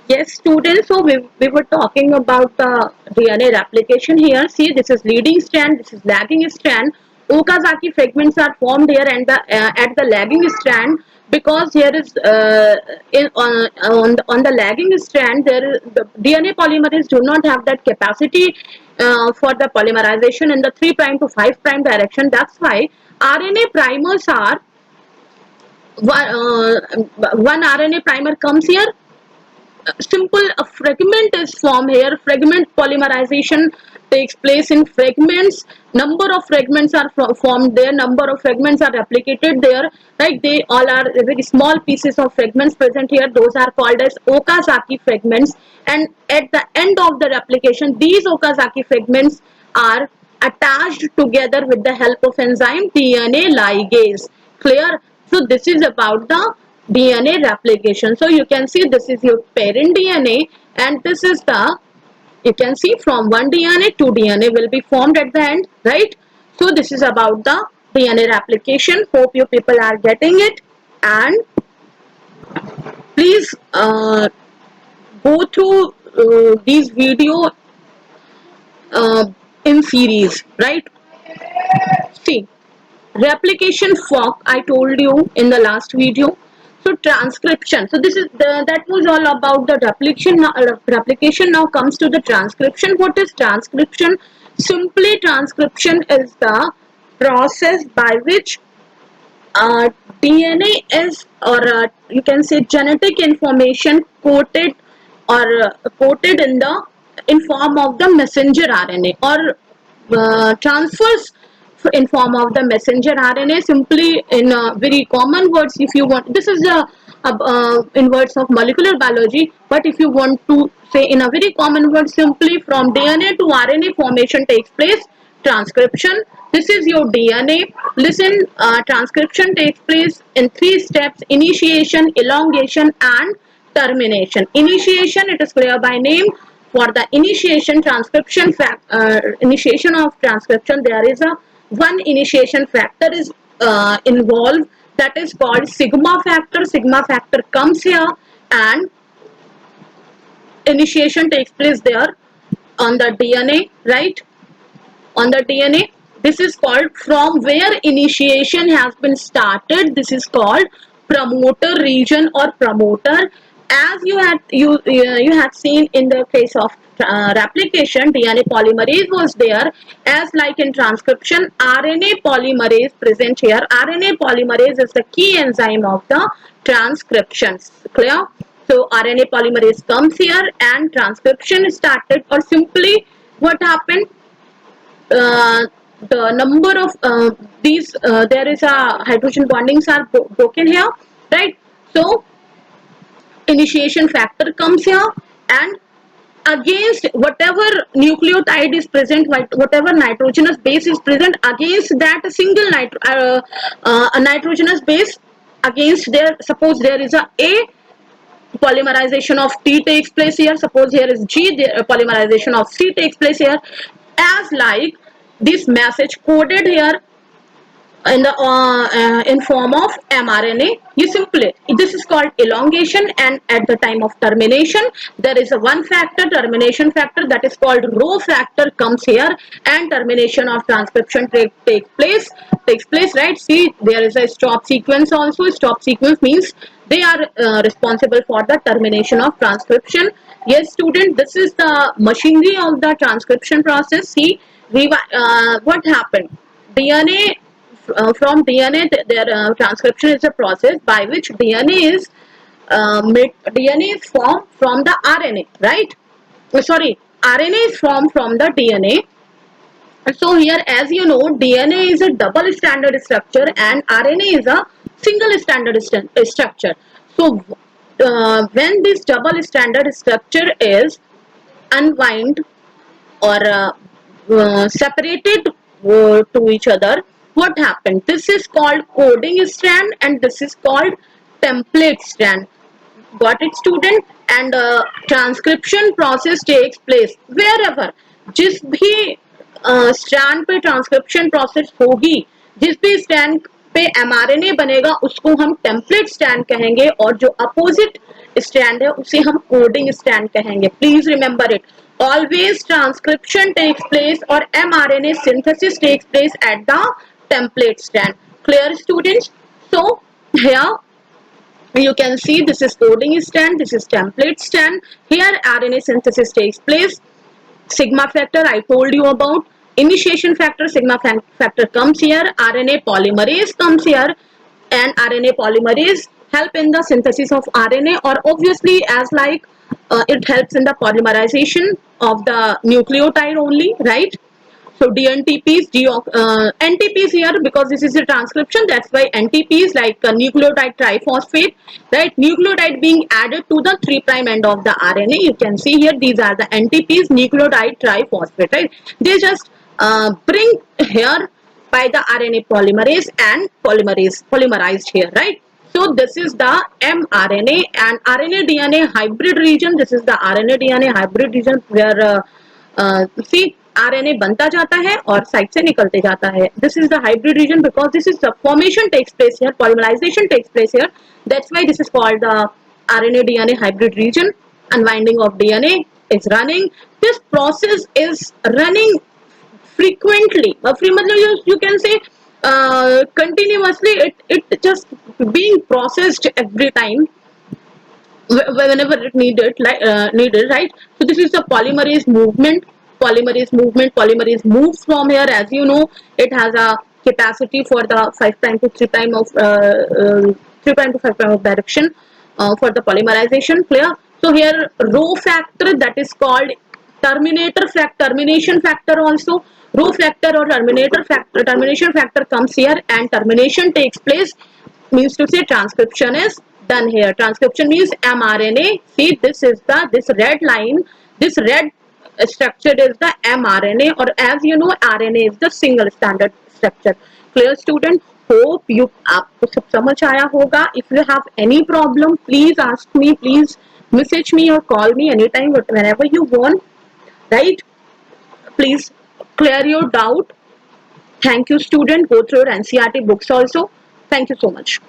Yes, students. So we were talking about the DNA replication here. See, this is leading strand, this is lagging strand. Okazaki fragments are formed here and at the lagging strand, because here is on the lagging strand there is, the DNA polymerase do not have that capacity for the polymerization in the 3' to 5' direction. That's why RNA primers are one RNA primer comes here, simple a fragment is formed here. Fragment polymerization takes place in fragments. Number of fragments are formed there, number of fragments are replicated there, right? They all are very small pieces of fragments present here. Those are called as Okazaki fragments, and at the end of the replication these Okazaki fragments are attached together with the help of enzyme DNA ligase. Clear? So this is about the DNA replication. So you can see this is your parent DNA, and this is the, you can see from one DNA two DNA will be formed at the end, right? So this is about the DNA replication. Hope you people are getting it, and please go through these video uh, in series, right? See, replication fork I told you in the last video. So transcription, so this is that was all about the replication. Now comes to the transcription. What is transcription? Simply, transcription is the process by which uh, DNA is, or you can say genetic information coated, or coated in the, in form of the messenger RNA, or transfers in form of the messenger RNA. Simply in very common words, if you want, this is in words of molecular biology, but if you want to say in a very common word, simply from DNA to RNA formation takes place transcription. This is your DNA. Listen, transcription takes place in 3 steps: initiation, elongation, and termination. Initiation, it is clear by name. For the initiation transcription initiation of transcription, there is a one initiation factor is involved, that is called sigma factor. Sigma factor comes here, and initiation takes place there on the DNA, right? On the DNA. This is called, from where initiation has been started, this is called promoter region or promoter. As you had seen in the case of replication, DNA polymerase was there. As like in transcription, RNA polymerase present here. RNA polymerase is the key enzyme of the transcriptions. Clear? So RNA polymerase comes here and transcription started, or simply what happened, the number of these there is a hydrogen bondings are broken here, right? So initiation factor comes here, and against whatever nucleotide is present, whatever nitrogenous base is present, against that a single a nitrogenous base, against there, suppose there is a polymerization of T takes place here. Suppose here is G, the polymerization of C takes place here. As like this message coded here in form of mRNA, you simply, this is called elongation. And at the time of termination, there is a one factor, termination factor, that is called rho factor comes here, and termination of transcription takes place, right? See, there is a stop sequence also. Stop sequence means they are responsible for the termination of transcription. Yes, student, this is the machinery of the transcription process. See, what happened? DNA, from DNA, their transcription is a process by which DNA is DNA is formed from the RNA, right? Sorry, RNA is formed from the DNA. So here, as you know, DNA is a double stranded structure and RNA is a single stranded structure. So when this double stranded structure is unwind, or separated to each other, what happened? This is called coding strand and this is called template strand. Got it, student? And transcription process takes place wherever, जिस भी strand पे transcription process होगी, जिस भी strand पे mRNA बनेगा, उसको हम टेम्पलेट स्ट्रैंड कहेंगे, और जो अपोजिट स्टैंड है उसे हम कोडिंग स्टैंड कहेंगे. Please remember it. Always transcription takes place or mRNA synthesis takes place at the template stand. Clear, students? So here you can see this is coding stand, this is template stand. Here RNA synthesis takes place. Sigma factor I told you about. Initiation factor, sigma factor comes here. RNA polymerase comes here, and RNA polymerase help in the synthesis of RNA, or obviously as like it helps in the polymerization of the nucleotide only, right? So DNTPs, NTPs here, because this is a transcription, that's why NTPs like nucleotide triphosphate, right? Nucleotide being added to the 3' end of the RNA. You can see here these are the NTPs, nucleotide triphosphate, right? They just bring here by the RNA polymerase and polymerized here, right? So this is the mRNA and RNA DNA hybrid region. This is the RNA DNA hybrid region where see RNA बनता जाता है और side से निकलते जाता है. This is the hybrid region because this is the formation takes place here, polymerization takes place here. That's why this is called the RNA DNA hybrid region. Unwinding of DNA is running. This process is running frequently. You can say continuously. It just being processed every time whenever it needed, like needed, right? So this is the polymerase movement. Polymerase moves from here. As you know, it has a capacity for the 5' to 3' of 3' to 5' of direction for the polymerization. Clear? So here rho factor, that is called termination factor also. Rho factor or termination factor comes here, and termination takes place, means to say transcription is done here. Transcription means mRNA. See, this red line, this red structure is the mRNA, or as you know, RNA is the single standard structure. Clear, student? Hope you आपको सब समझ आया होगा. If you have any problem, please ask me. Please message me or call me anytime, whenever you want. Right? Please clear your doubt. Thank you, student. Go through your NCERT books also. Thank you so much.